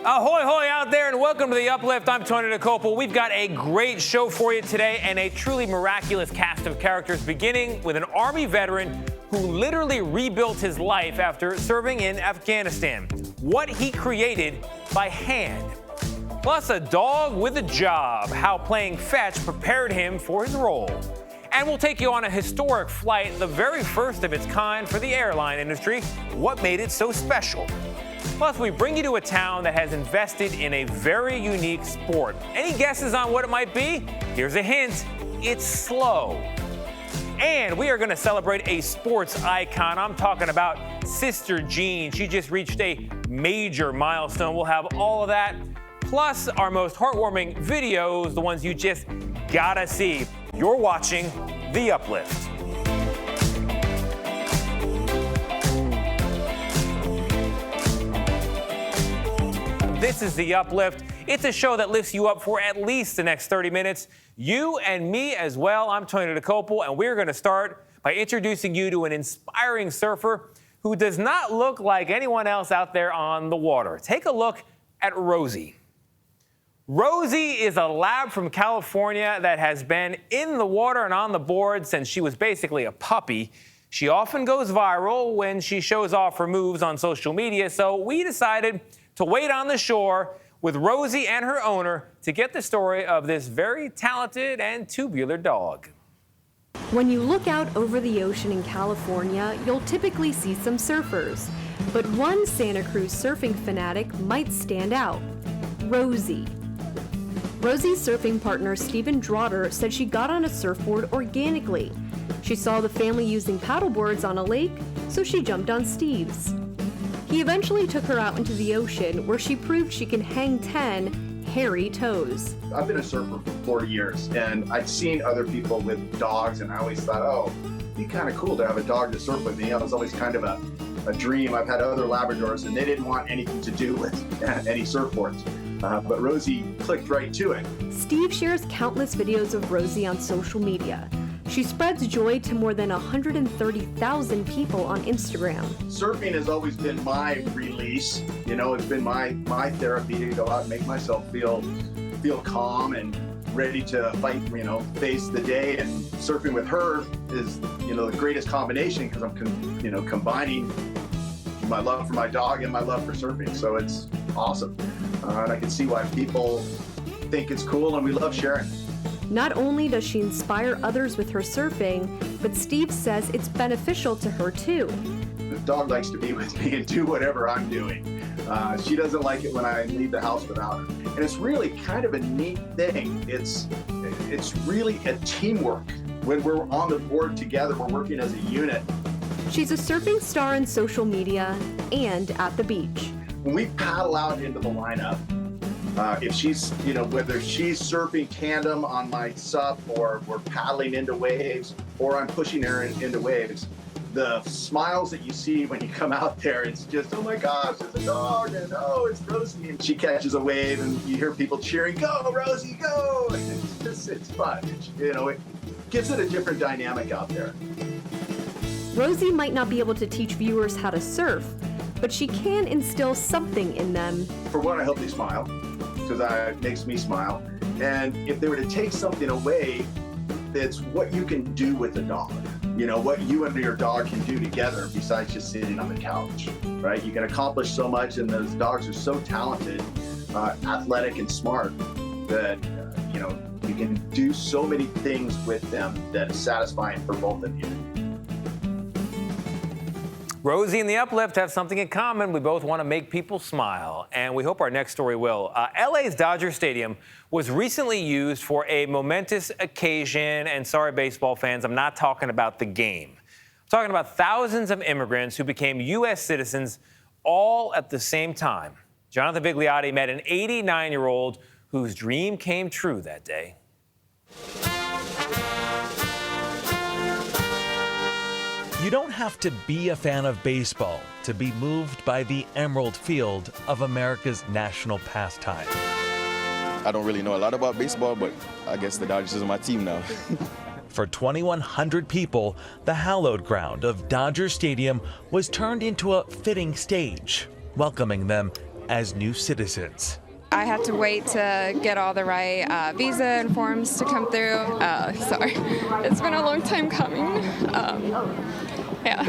Ahoy, hoy out there, and welcome to the Uplift. I'm Tony DeCopel. We've got a great show for you today and a truly miraculous cast of characters, beginning with an Army veteran who literally rebuilt his life after serving in Afghanistan. What he created by hand. Plus, a dog with a job, how playing fetch prepared him for his role. And we'll take you on a historic flight, the very first of its kind for the airline industry. What made it so special? Plus, we bring you to a town that has invested in a very unique sport. Any guesses on what it might be? Here's a hint. It's slow. And we are going to celebrate a sports icon. I'm talking about Sister Jean. She just reached a major milestone. We'll have all of that, plus our most heartwarming videos, the ones you just gotta see. You're watching The Uplift. This is The Uplift. It's a show that lifts you up for at least the next 30 minutes. You and me as well. I'm Tony DeCopel, and we're going to start by introducing you to an inspiring surfer who does not look like anyone else out there on the water. Take a look at Rosie. Rosie is a lab from California that has been in the water and on the board since she was basically a puppy. She often goes viral when she shows off her moves on social media, so we decided to wait on the shore with Rosie and her owner to get the story of this very talented and tubular dog. When you look out over the ocean in California, you'll typically see some surfers. But one Santa Cruz surfing fanatic might stand out: Rosie. Rosie's surfing partner, Stephen Drotter, said she got on a surfboard organically. She saw the family using paddleboards on a lake, so she jumped on Steve's. He eventually took her out into the ocean, where she proved she can hang 10 hairy toes. I've been a surfer for 40 years, and I'd seen other people with dogs, and I always thought, oh, it'd be kind of cool to have a dog to surf with me. It was always kind of a dream. I've had other Labradors, and they didn't want anything to do with any surfboards. But Rosie clicked right to it. Steve shares countless videos of Rosie on social media. She spreads joy to more than 130,000 people on Instagram. Surfing has always been my release. You know, it's been my therapy to go out and make myself feel calm and ready to fight, face the day. And surfing with her is, the greatest combination, because I'm, combining my love for my dog and my love for surfing. So it's awesome. And I can see why people think it's cool, and we love sharing it. Not only does she inspire others with her surfing, but Steve says it's beneficial to her too. The dog likes to be with me and do whatever I'm doing. She doesn't like it when I leave the house without her. And it's really kind of a neat thing. It's really a teamwork. When we're on the board together, we're working as a unit. She's a surfing star on social media and at the beach. When we paddle out into the lineup, if she's, whether she's surfing tandem on my sup, or we're paddling into waves, or I'm pushing her into waves, the smiles that you see when you come out there, it's just, oh my gosh, it's a dog, and oh, it's Rosie. And she catches a wave, and you hear people cheering, go, Rosie, go! And it's fun. It gives it a different dynamic out there. Rosie might not be able to teach viewers how to surf, but she can instill something in them. For one, I hope they smile, because it makes me smile. And if they were to take something away, it's what you can do with a dog. What you and your dog can do together besides just sitting on the couch, right? You can accomplish so much, and those dogs are so talented, athletic and smart, that, you can do so many things with them that is satisfying for both of you. Rosie and The Uplift have something in common. We both want to make people smile, and we hope our next story will. LA's Dodger Stadium was recently used for a momentous occasion, and sorry, baseball fans, I'm not talking about the game. I'm talking about thousands of immigrants who became U.S. citizens all at the same time. Jonathan Vigliotti met an 89-year-old whose dream came true that day. You don't have to be a fan of baseball to be moved by the Emerald Field of America's national pastime. I don't really know a lot about baseball, but I guess the Dodgers is my team now. For 2,100 people, the hallowed ground of Dodger Stadium was turned into a fitting stage, welcoming them as new citizens. I had to wait to get all the right visa and forms to come through. Sorry, it's been a long time coming. Yeah.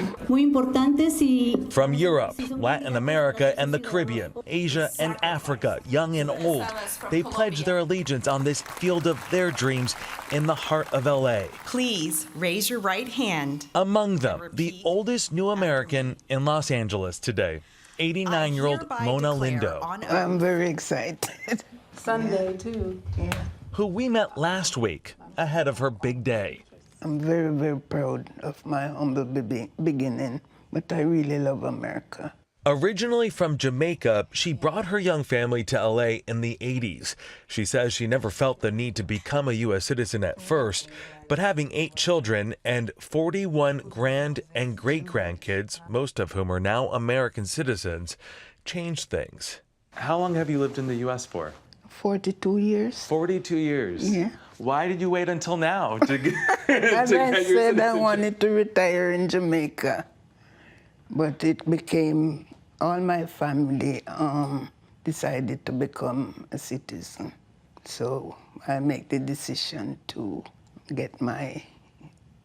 From Europe, Latin America, and the Caribbean, Asia, and Africa, young and old, they pledge their allegiance on this field of their dreams in the heart of LA. Please raise your right hand. Among them, the oldest new American in Los Angeles today, 89-year-old Mona Lindo, I'm very excited. Sunday, too. Yeah. who we met last week ahead of her big day. I'm very, very proud of my humble beginning, but I really love America. Originally from Jamaica, she brought her young family to LA in the 80s. She says she never felt the need to become a U.S. citizen at first, but having 8 children and 41 grand and great-grandkids, most of whom are now American citizens, changed things. How long have you lived in the U.S. for? 42 years. 42 years? Yeah. Why did you wait until now to get, As to I get your said, I citizenship? wanted to retire in Jamaica, but it became, all my family decided to become a citizen. So I make the decision to get my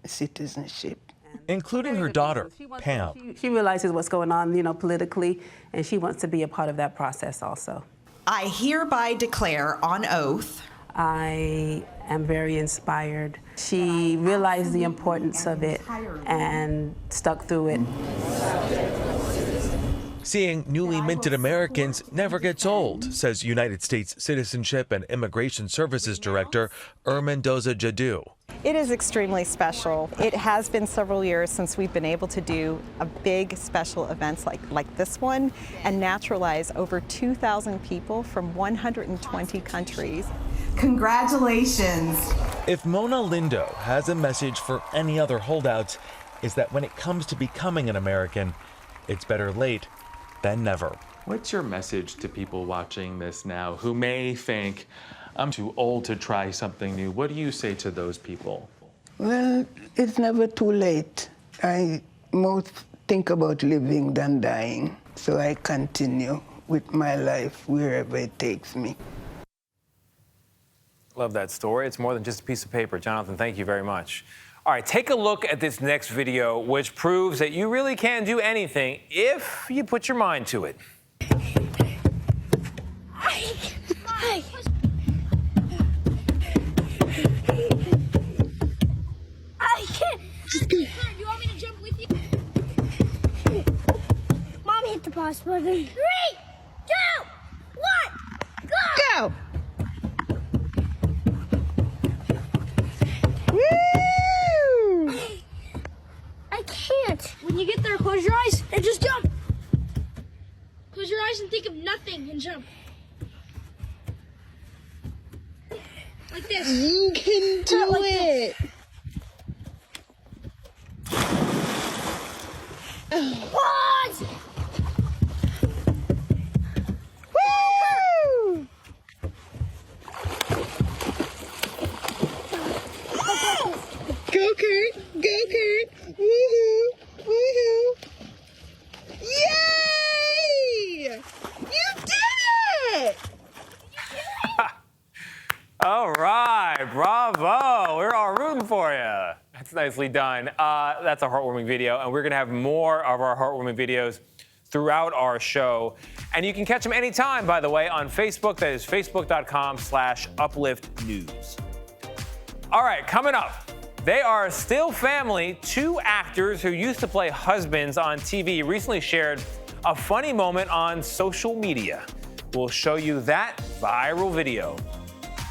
citizenship. Including her daughter, Pam. She realizes what's going on, politically, and she wants to be a part of that process also. I hereby declare on oath. I am very inspired. She realized the importance of it and stuck through it. Seeing newly minted Americans never gets old, says United States Citizenship and Immigration Services Director Mendoza Jadu. It is extremely special. It has been several years since we've been able to do a big special events like this one and naturalize over 2,000 people from 120 countries. Congratulations. If Mona Lindo has a message for any other holdouts, is that when it comes to becoming an American, it's better late than never. What's your message to people watching this now who may think, I'm too old to try something new? What do you say to those people? Well, it's never too late. I most think about living than dying, so I continue with my life wherever it takes me. Love that story. It's more than just a piece of paper. Jonathan, thank you very much. All right, take a look at this next video, which proves that you really can do anything if you put your mind to it. I can't. You want me to jump with you? Mom, hit the pause button. 3, 2, 1, go! Go! Woo! I can't. When you get there, close your eyes and just jump. Close your eyes and think of nothing and jump. Like this. You can do Like it! Pause! Woo! Go, Kurt! Go, Kurt! Woohoo! Woohoo! Yay! You did it! All right, bravo. We're all rooting for you. That's nicely done. That's a heartwarming video, and we're going to have more of our heartwarming videos throughout our show. And you can catch them anytime, by the way, on Facebook. That is facebook.com/upliftnews. All right, coming up. They are still family. 2 actors who used to play husbands on TV recently shared a funny moment on social media. We'll show you that viral video.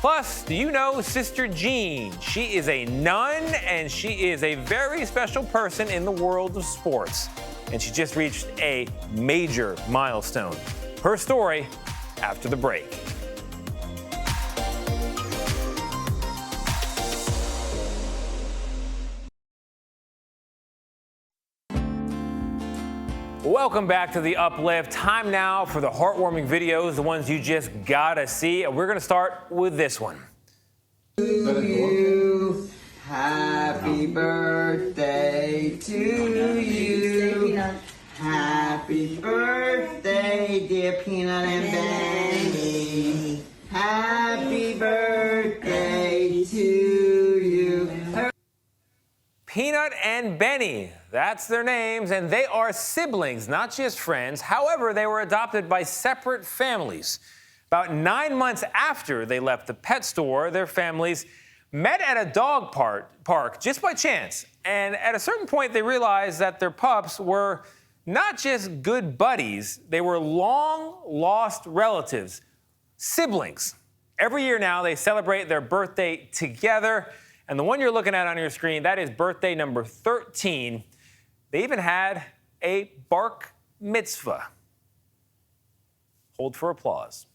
Plus, do you know Sister Jean? She is a nun, and she is a very special person in the world of sports. And she just reached a major milestone. Her story after the break. Welcome back to The Uplift. Time now for the heartwarming videos, the ones you just gotta see. And we're gonna start with this one. You. Happy birthday to you. Happy birthday birthday, dear Peanut and Benny. Happy birthday to you. Peanut and Benny, that's their names, and they are siblings, not just friends. However, they were adopted by separate families. About 9 months after they left the pet store, their families met at a dog park just by chance. And at a certain point, they realized that their pups were not just good buddies, they were long-lost relatives, siblings. Every year now, they celebrate their birthday together. And the one you're looking at on your screen, that is birthday number 13. They even had a bark mitzvah. Hold for applause.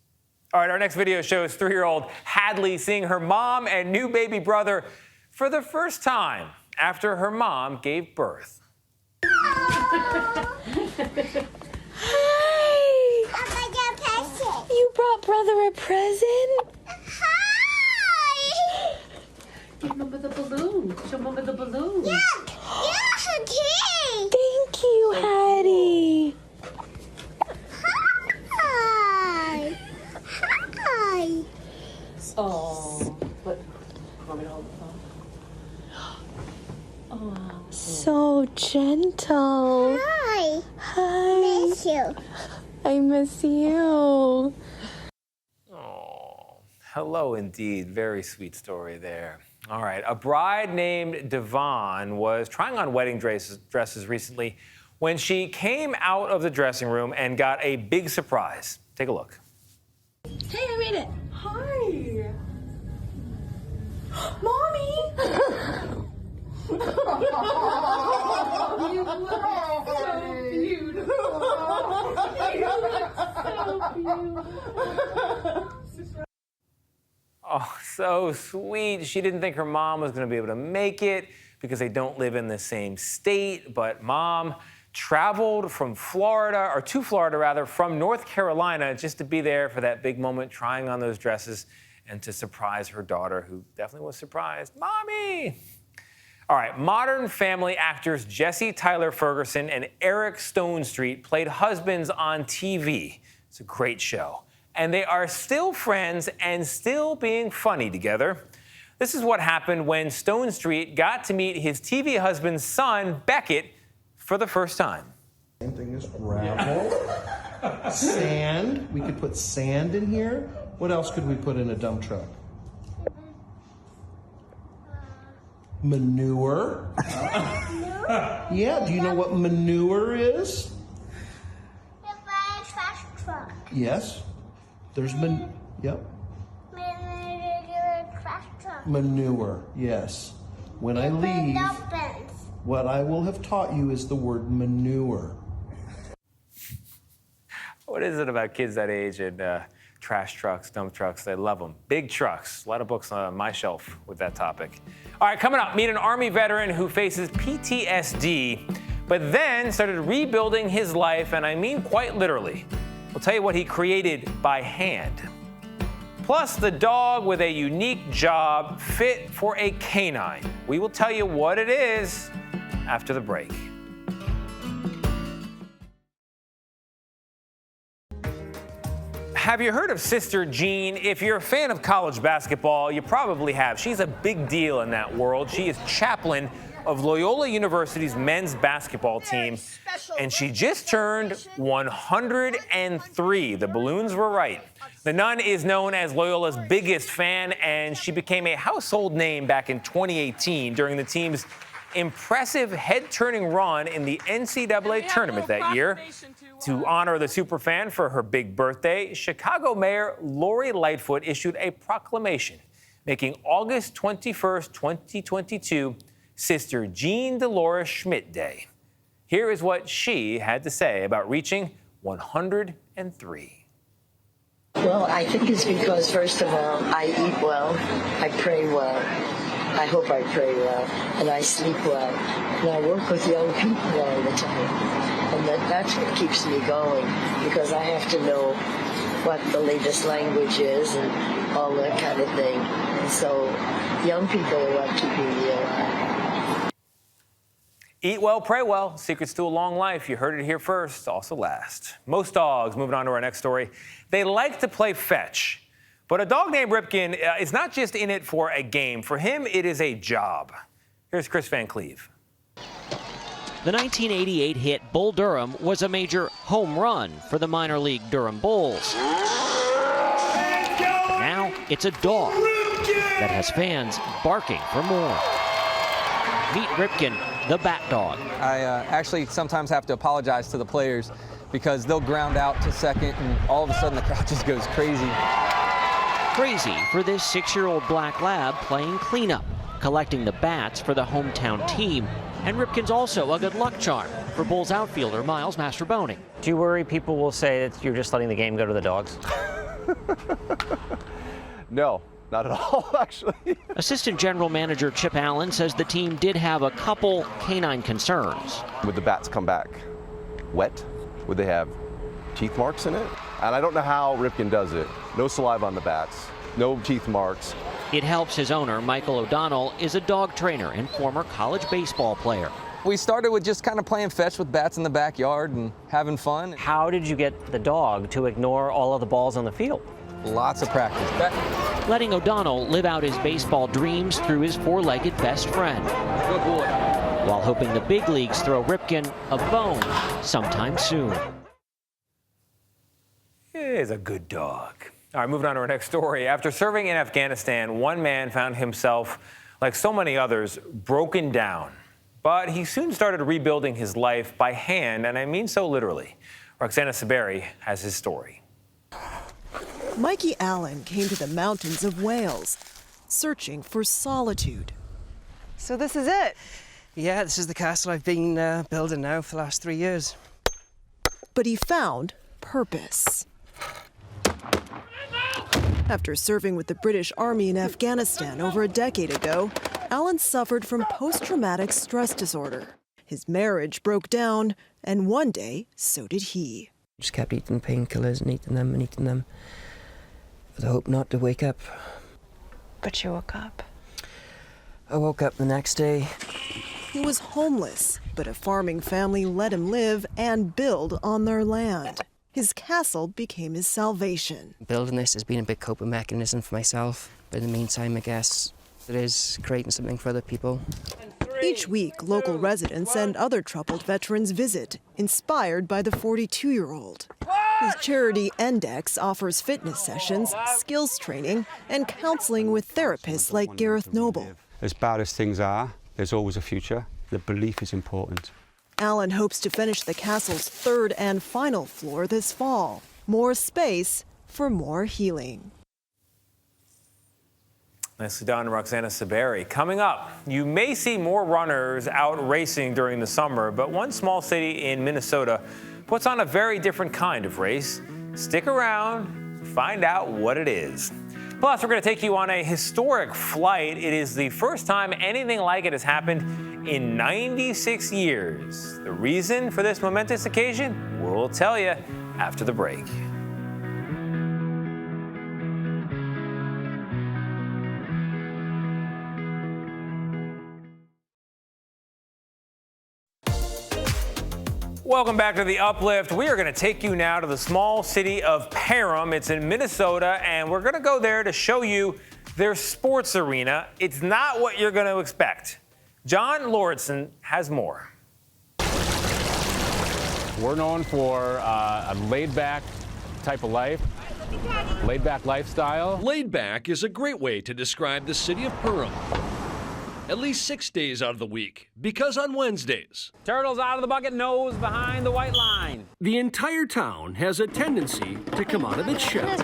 All right, our next video shows 3-year-old Hadley seeing her mom and new baby brother for the first time after her mom gave birth. Hi! You brought brother a present? Hi! Give Mama the balloon. Show Mama the balloon. Yeah, okay. Thank you, Hattie. Hi. Hi. Oh, but want me to hold the phone? Oh, so gentle. Hi. Hi. Miss you. I miss you. Oh, hello indeed. Very sweet story there. All right, a bride named Devon was trying on wedding dresses recently when she came out of the dressing room and got a big surprise. Take a look. Hey, I made it. Hi. Mommy. You look so beautiful. Oh, so sweet. She didn't think her mom was going to be able to make it because they don't live in the same state. But mom traveled from Florida, or to Florida rather, from North Carolina just to be there for that big moment, trying on those dresses and to surprise her daughter, who definitely was surprised. Mommy! All right, Modern Family actors Jesse Tyler Ferguson and Eric Stonestreet played husbands on TV. It's a great show. And they are still friends and still being funny together. This is what happened when Stonestreet got to meet his TV husband's son, Beckett, for the first time. Same thing as gravel, sand. We could put sand in here. What else could we put in a dump truck? Manure. Yeah, do you know what manure is? Trash truck. Yes. There's yep. Trash truck. Manure, yes. When I leave, what I will have taught you is the word manure. What is it about kids that age and trash trucks, dump trucks? They love them. Big trucks. A lot of books on my shelf with that topic. All right, coming up, meet an Army veteran who faces PTSD, but then started rebuilding his life, and I mean quite literally. We'll tell you what he created by hand. Plus, the dog with a unique job fit for a canine. We will tell you what it is after the break. Have you heard of Sister Jean? If you're a fan of college basketball, you probably have. She's a big deal in that world. She is chaplain of Loyola University's men's basketball team, and she just turned 103. The balloons were right. The nun is known as Loyola's biggest fan, and she became a household name back in 2018 during the team's impressive head-turning run in the NCAA tournament that year. To honor the superfan for her big birthday, Chicago Mayor Lori Lightfoot issued a proclamation making August 21st, 2022 Sister Jean Dolores Schmidt Day. Here is what she had to say about reaching 103. Well, I think it's because, first of all, I eat well, I pray well, I hope I pray well, and I sleep well, and I work with young people all the time. And that's what keeps me going, because I have to know what the latest language is and all that kind of thing. And so young people are what keep me alive. Eat well, pray well. Secrets to a long life. You heard it here first, also last. Most dogs, moving on to our next story, they like to play fetch. But a dog named Ripken is not just in it for a game. For him, it is a job. Here's Chris Van Cleve. The 1988 hit Bull Durham was a major home run for the minor league Durham Bulls. But now it's a dog that has fans barking for more. Meet Ripken, the bat dog. I actually sometimes have to apologize to the players because they'll ground out to second and all of a sudden the crowd just goes crazy. Crazy for this 6-year-old black lab playing cleanup, collecting the bats for the hometown team. And Ripken's also a good luck charm for Bulls outfielder Miles Mastroboni. Do you worry people will say that you're just letting the game go to the dogs? No, not at all, actually. Assistant General Manager Chip Allen says the team did have a couple canine concerns. Would the bats come back wet? Would they have teeth marks in it? And I don't know how Ripken does it. No saliva on the bats, no teeth marks. It helps his owner, Michael O'Donnell, is a dog trainer and former college baseball player. We started with just kind of playing fetch with bats in the backyard and having fun. How did you get the dog to ignore all of the balls on the field? Lots of practice. Letting O'Donnell live out his baseball dreams through his four-legged best friend. Good boy. While hoping the big leagues throw Ripken a bone sometime soon. He is a good dog. All right, moving on to our next story. After serving in Afghanistan, one man found himself, like so many others, broken down. But he soon started rebuilding his life by hand, and I mean so literally. Roxana Saberi has his story. Mikey Allen came to the mountains of Wales, searching for solitude. So this is it? Yeah, this is the castle I've been building now for the last 3 years. But he found purpose. After serving with the British Army in Afghanistan over a decade ago, Allen suffered from post-traumatic stress disorder. His marriage broke down, and one day, so did he. Just kept eating painkillers and eating them, with the hope not to wake up. But you woke up. I woke up the next day. He was homeless, but a farming family let him live and build on their land. His castle became his salvation. Building this has been a big coping mechanism for myself. But in the meantime, I guess it is creating something for other people. Each week, local residents and other troubled veterans visit, inspired by the 42-year-old. His charity Endex offers fitness sessions, skills training, and counseling with therapists like Gareth Noble. As bad as things are, there's always a future. The belief is important. Allen hopes to finish the castle's third and final floor this fall. More space for more healing. Nicely done, Roxana Saberi. Coming up, you may see more runners out racing during the summer, but one small city in Minnesota puts on a very different kind of race. Stick around to find out what it is. Plus, we're going to take you on a historic flight. It is the first time anything like it has happened in 96 years. The reason for this momentous occasion, we'll tell you after the break. Welcome back to The Uplift. We are going to take you now to the small city of Paramount. It's in Minnesota, and we're going to go there to show you their sports arena. It's not what you're going to expect. John Lauritsen has more. We're known for a laid-back type of life, laid-back lifestyle. Laid back is a great way to describe the city of Paramount. At least 6 days out of the week, because on Wednesdays, turtles out of the bucket, nose behind the white line. The entire town has a tendency to come out of its shell.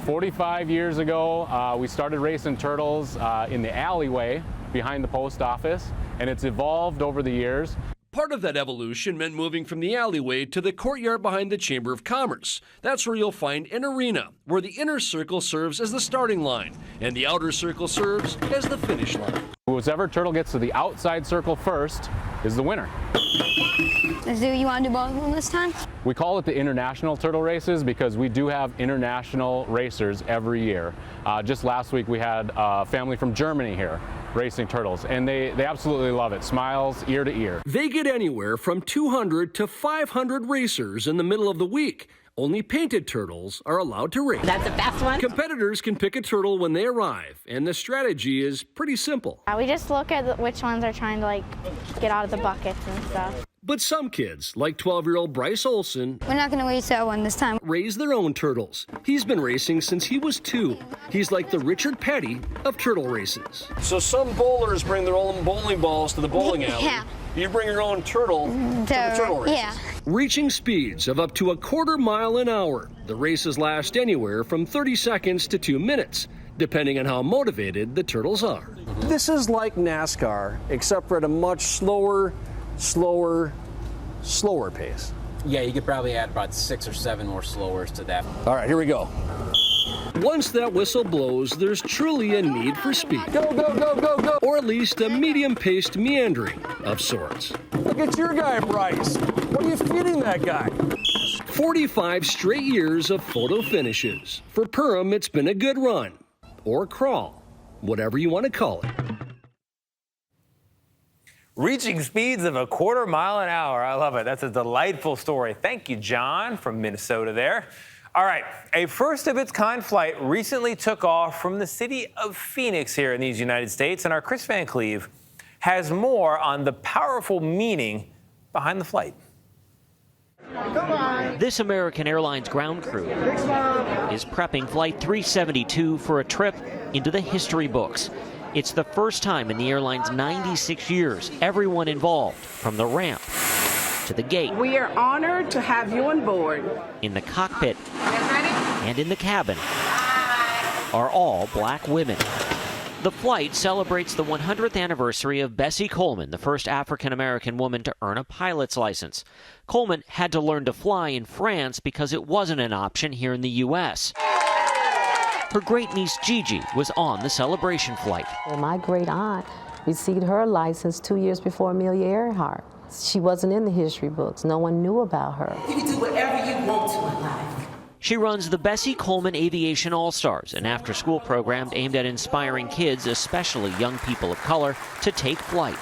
45 years ago, we started racing turtles in the alleyway behind the post office, and it's evolved over the years. Part of that evolution meant moving from the alleyway to the courtyard behind the Chamber of Commerce. That's where you'll find an arena, where the inner circle serves as the starting line, and the outer circle serves as the finish line. Whichever turtle gets to the outside circle first is the winner. Do you want to do both of them this time? We call it the International Turtle Races because we do have international racers every year. Just last week we had a family from Germany here. racing turtles, and they absolutely love it. Smiles ear to ear. They get anywhere from 200 to 500 racers in the middle of the week. Only painted turtles are allowed to race. That's the best one. Competitors can pick a turtle when they arrive, and the strategy is pretty simple. We just look at which ones are trying to get out of the buckets and stuff. But some kids, like 12-year-old Bryce Olson, We're not going to race that one this time. raise their own turtles. He's been racing since he was 2. He's like the Richard Petty of turtle races. So some bowlers bring their own bowling balls to the bowling alley. Yeah. You bring your own turtle to the turtle races. Yeah. Reaching speeds of up to a quarter mile an hour. The races last anywhere from 30 seconds to 2 minutes, depending on how motivated the turtles are. This is like NASCAR, except for at a much slower pace. Yeah, you could probably add about 6 or 7 more slowers to that. All right, here we go. Once that whistle blows, there's truly a need for speed. Go, go, go, go, go. Or at least a medium-paced meandering of sorts. Look at your guy, Bryce. What are you feeding that guy? 45 straight years of photo finishes. For Perham, it's been a good run. Or crawl. Whatever you want to call it. Reaching speeds of a quarter mile an hour. I love it. That's a delightful story. Thank you, John, from Minnesota there. All right, a first-of-its-kind flight recently took off from the city of Phoenix here in these United States, and our Chris Van Cleve has more on the powerful meaning behind the flight. This American Airlines ground crew is prepping Flight 372 for a trip into the history books. It's the first time in the airline's 96 years everyone involved, from the ramp to the gate. We are honored to have you on board. In the cockpit and in the cabin are all black women. The flight celebrates the 100th anniversary of Bessie Coleman, the first African-American woman to earn a pilot's license. Coleman had to learn to fly in France because it wasn't an option here in the U.S. Her great-niece Gigi was on the celebration flight. My great-aunt received her license 2 years before Amelia Earhart. She wasn't in the history books. No one knew about her. You can do whatever you want to in life. She runs the Bessie Coleman Aviation All-Stars, an after-school program aimed at inspiring kids, especially young people of color, to take flight.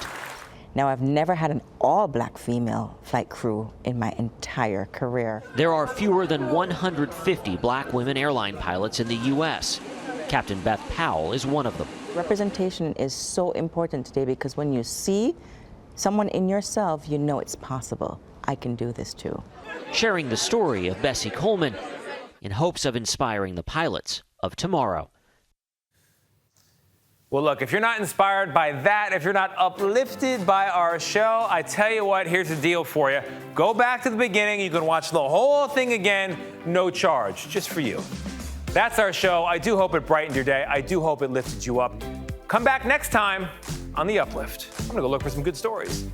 Now, I've never had an all-black female flight crew in my entire career. There are fewer than 150 black women airline pilots in the U.S. Captain Beth Powell is one of them. Representation is so important today because when you see someone in yourself, you know it's possible. I can do this too. Sharing the story of Bessie Coleman in hopes of inspiring the pilots of tomorrow. Well, look, if you're not inspired by that, if you're not uplifted by our show, I tell you what, here's the deal for you. Go back to the beginning. You can watch the whole thing again, no charge, just for you. That's our show. I do hope it brightened your day. I do hope it lifted you up. Come back next time on The Uplift. I'm going to go look for some good stories.